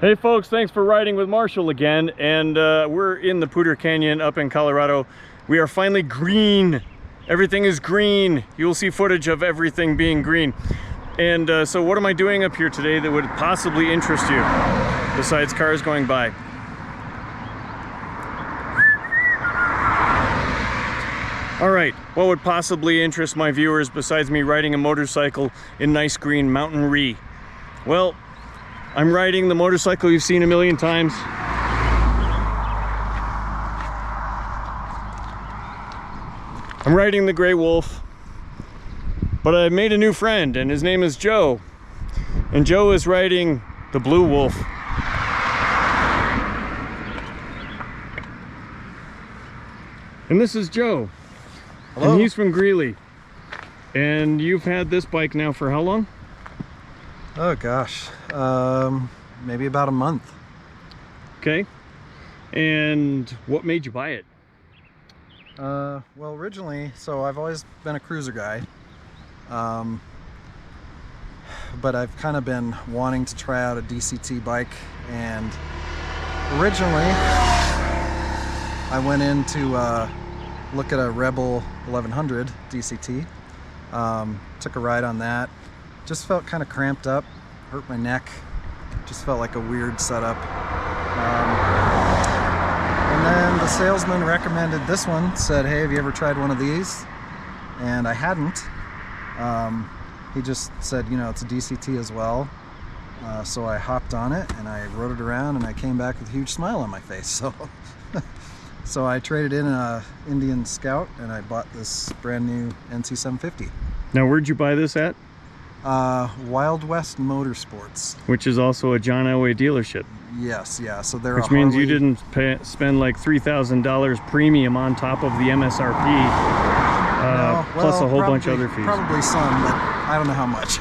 Hey folks, thanks for riding with Marshall again, and we're in the Poudre Canyon up in Colorado. We are finally green. Everything is green. You'll see footage of everything being green. And so what am I doing up here today that would possibly interest you, besides cars going by? All right, what would possibly interest my viewers besides me riding a motorcycle in nice green mountain-ree? Well, I'm riding the motorcycle you've seen a million times. I'm riding the Gray Wolf, but I made a new friend and his name is Joe. And Joe is riding the Blue Wolf. And this is Joe. Hello. And he's from Greeley. And you've had this bike now for how long? Oh gosh, maybe about a month. Okay. And what made you buy it? Well, originally, so I've always been a cruiser guy, but I've kind of been wanting to try out a DCT bike, and originally I went in to look at a Rebel 1100 DCT, took a ride on that. Just felt kind of cramped up, hurt my neck, just felt like a weird setup. And then the salesman recommended this one, said, hey, have you ever tried one of these? And I hadn't. He just said, you know, it's a DCT as well. So I hopped on it and I rode it around and I came back with a huge smile on my face. So, so I traded in an Indian Scout and I bought this brand new NC750. Now, where'd you buy this at? Wild West Motorsports, which is also a John Elway dealership. Yes, yeah. So they're which means you didn't spend like $3,000 premium on top of the MSRP, no, plus a whole bunch of other fees. Probably some, but I don't know how much.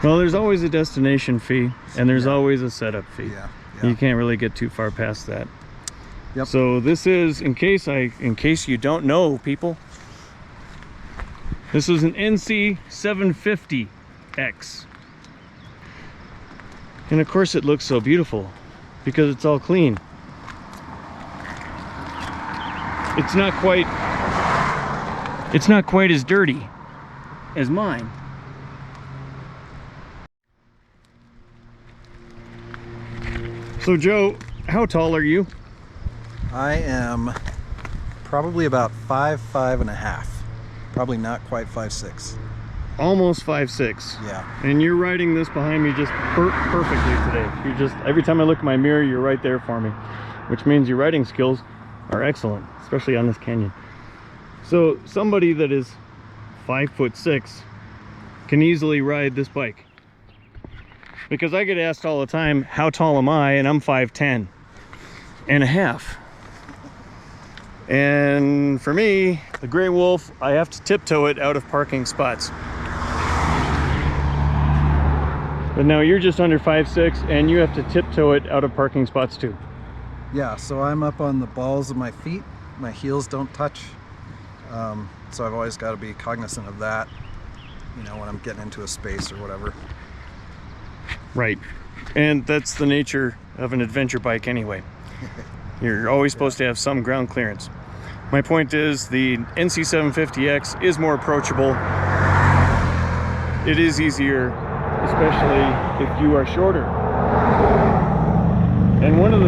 Well, there's always a destination fee, and there's always a setup fee. Yeah. You can't really get too far past that. Yep. So this is, in case you don't know, people, this is an NC750X. And of course it looks so beautiful because it's all clean. It's not quite as dirty as mine. So Joe, how tall are you? I am probably about 5'5.5". Probably not quite 5'6". Almost 5'6". Yeah. And you're riding this behind me just perfectly today. You just, every time I look in my mirror, you're right there for me, which means your riding skills are excellent, especially on this canyon. So somebody that is 5'6" can easily ride this bike, because I get asked all the time, how tall am I? And I'm 5'10.5". And for me, the Gray Wolf, I have to tiptoe it out of parking spots. But now you're just under 5'6", and you have to tiptoe it out of parking spots too. Yeah, so I'm up on the balls of my feet. My heels don't touch. So I've always got to be cognizant of that, you know, when I'm getting into a space or whatever. Right. And that's the nature of an adventure bike anyway. You're always supposed to have some ground clearance. My point is, the NC750X is more approachable. It is easier, especially if you are shorter. And one of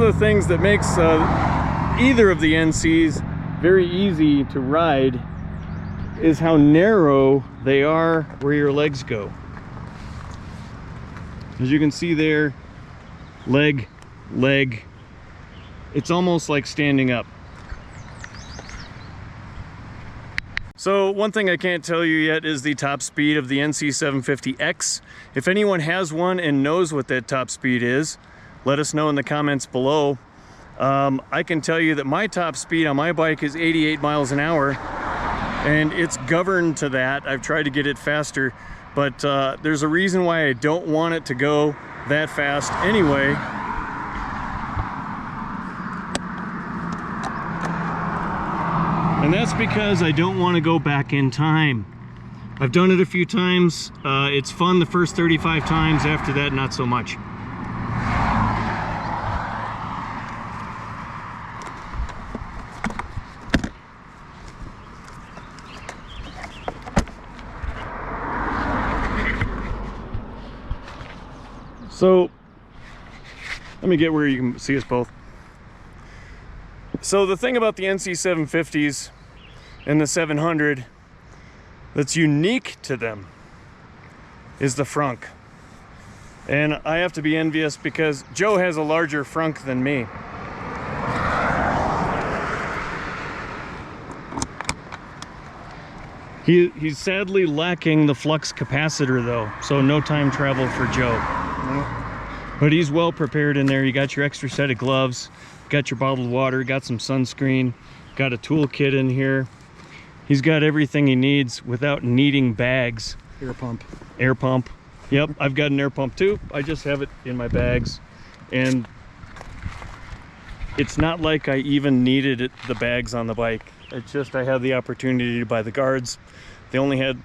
the things that makes either of the NCs very easy to ride is how narrow they are where your legs go. As you can see there, leg, it's almost like standing up. So one thing I can't tell you yet is the top speed of the NC750X. If anyone has one and knows what that top speed is, let us know in the comments below. I can tell you that my top speed on my bike is 88 miles an hour, and it's governed to that. I've tried to get it faster, but there's a reason why I don't want it to go that fast anyway. And that's because I don't want to go back in time. I've done it a few times. It's fun the first 35 times. After that, not so much. So, let me get where you can see us both. So the thing about the NC750s and the 700 that's unique to them is the frunk. And I have to be envious because Joe has a larger frunk than me. He's sadly lacking the flux capacitor though, so no time travel for Joe. But he's well prepared in there. You got your extra set of gloves, got your bottled water, got some sunscreen, got a toolkit in here. He's got everything he needs without needing bags. Air pump. Air pump. Yep, I've got an air pump too. I just have it in my bags. And it's not like I even needed the bags on the bike. It's just I had the opportunity to buy the guards. They only had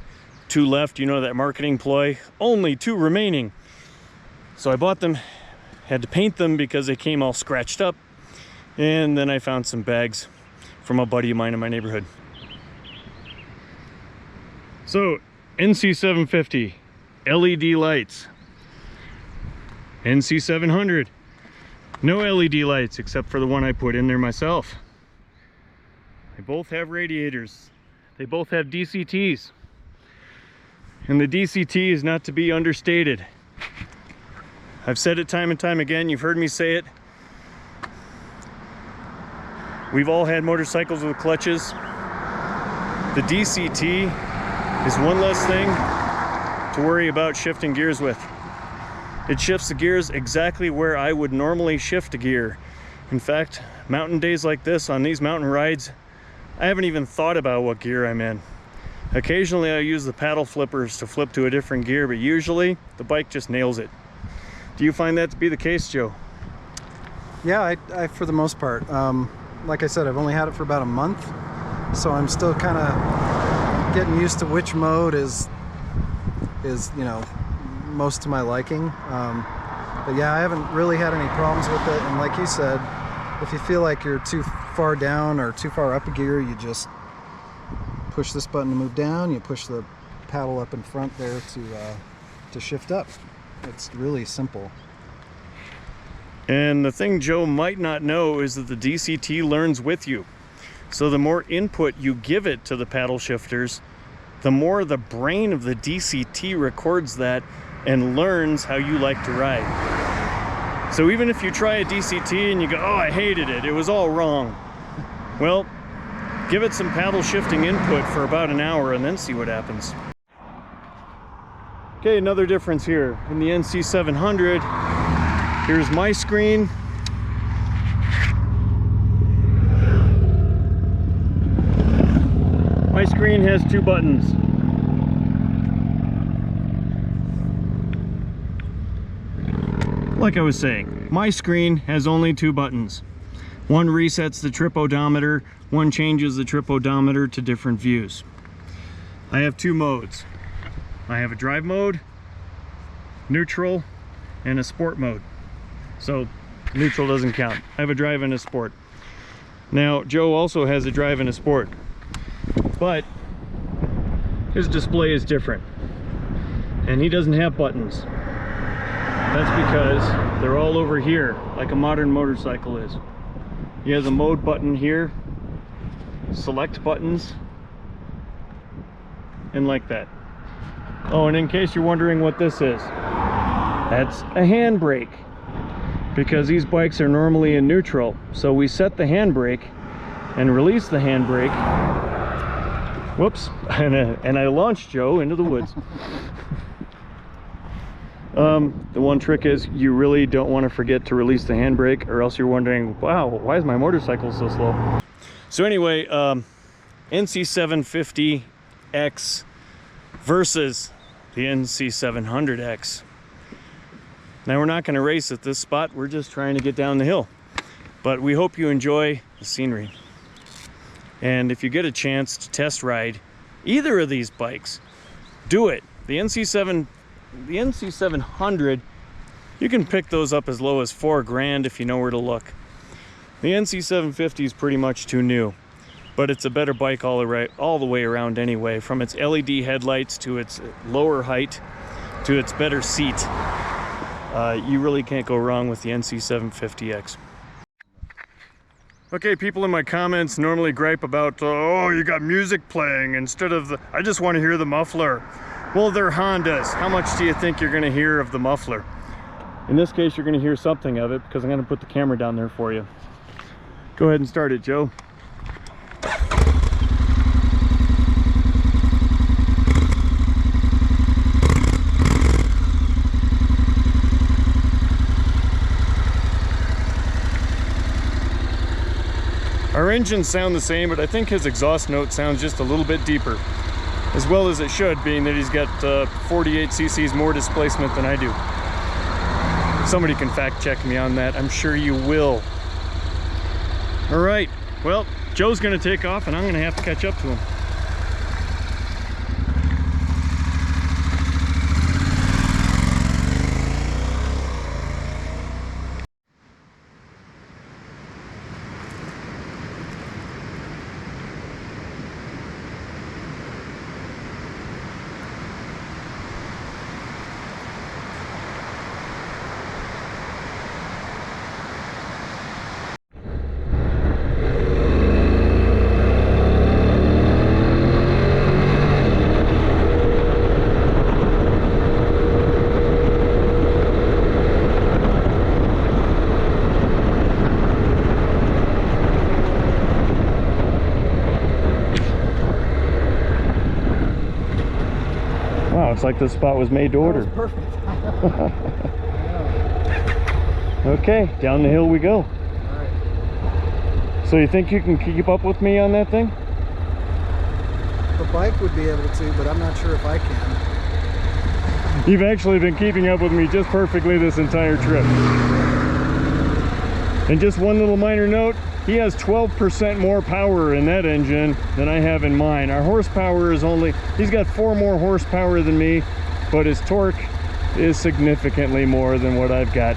2 left. You know that marketing ploy? Only 2 remaining. So I bought them, had to paint them because they came all scratched up. And then I found some bags from a buddy of mine in my neighborhood. So, NC750, LED lights. NC700, no LED lights except for the one I put in there myself. They both have radiators. They both have DCTs. And the DCT is not to be understated. I've said it time and time again, you've heard me say it. We've all had motorcycles with clutches. The DCT is one less thing to worry about shifting gears with. It shifts the gears exactly where I would normally shift a gear. In fact, mountain days like this, on these mountain rides, I haven't even thought about what gear I'm in. Occasionally I use the paddle flippers to flip to a different gear, but usually the bike just nails it. Do you find that to be the case, Joe? Yeah, I for the most part. Like I said, I've only had it for about a month, so I'm still kind of getting used to which mode is you know, most to my liking. But yeah, I haven't really had any problems with it. And like you said, if you feel like you're too far down or too far up a gear, you just push this button to move down. You push the paddle up in front there to shift up. It's really simple. And the thing Joe might not know is that the DCT learns with you. So the more input you give it to the paddle shifters, the more the brain of the DCT records that and learns how you like to ride. So even if you try a DCT and you go, oh, I hated it, it was all wrong. Well, give it some paddle shifting input for about an hour and then see what happens. Okay, another difference here. In the NC700, here's my screen. My screen has 2 buttons. Like I was saying, my screen has only 2 buttons. One resets the trip odometer, one changes the trip odometer to different views. I have 2 modes. I have a drive mode, neutral, and a sport mode. So neutral doesn't count. I have a drive and a sport. Now Joe also has a drive and a sport, but his display is different and he doesn't have buttons. That's because they're all over here like a modern motorcycle is. He has a mode button here, select buttons, and like that. Oh, and in case you're wondering what this is, that's a handbrake, because these bikes are normally in neutral. So we set the handbrake and release the handbrake. Whoops, and I launched Joe into the woods. The one trick is you really don't want to forget to release the handbrake, or else you're wondering, wow, why is my motorcycle so slow? So anyway, NC750X versus the NC700X. Now we're not going to race at this spot, we're just trying to get down the hill. But we hope you enjoy the scenery. And if you get a chance to test ride either of these bikes, do it. The NC700, you can pick those up as low as $4,000 if you know where to look. The NC750 is pretty much too new, but it's a better bike all the way around anyway, from its LED headlights to its lower height to its better seat. You really can't go wrong with the NC750X. Okay, people in my comments normally gripe about, oh, you got music playing instead of the, I just want to hear the muffler. Well, they're Hondas. How much do you think you're going to hear of the muffler? In this case, you're going to hear something of it because I'm going to put the camera down there for you. Go ahead and start it, Joe. Our engines sound the same, but I think his exhaust note sounds just a little bit deeper, as well as it should, being that he's got 48 cc's more displacement than I do. Somebody can fact check me on that. I'm sure you will. All right, well, Joe's gonna take off and I'm gonna have to catch up to him. Wow, it's like this spot was made to order. That was perfect. Okay, down the hill we go. All right. So you think you can keep up with me on that thing? The bike would be able to, but I'm not sure if I can. You've actually been keeping up with me just perfectly this entire trip. And just one little minor note, he has 12% more power in that engine than I have in mine. Our horsepower is only, he's got 4 more horsepower than me, but his torque is significantly more than what I've got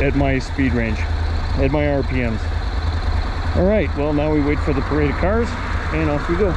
at my speed range, at my RPMs. All right, well, now we wait for the parade of cars and off we go.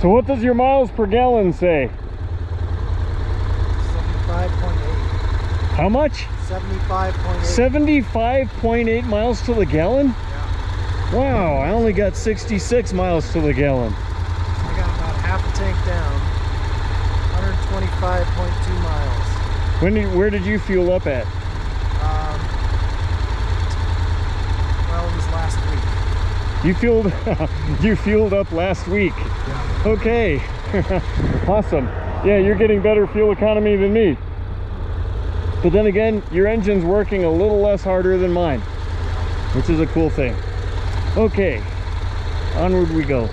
So what does your miles per gallon say? 75.8. How much? 75.8. 75.8 miles to the gallon? Yeah. Wow, I only got 66 miles to the gallon. I got about half a tank down. 125.2 miles. Where did you fuel up at? Well, it was last week. You fueled up last week. Yeah. Okay. Awesome. Yeah, you're getting better fuel economy than me. But then again, your engine's working a little less harder than mine, which is a cool thing. Okay, onward we go.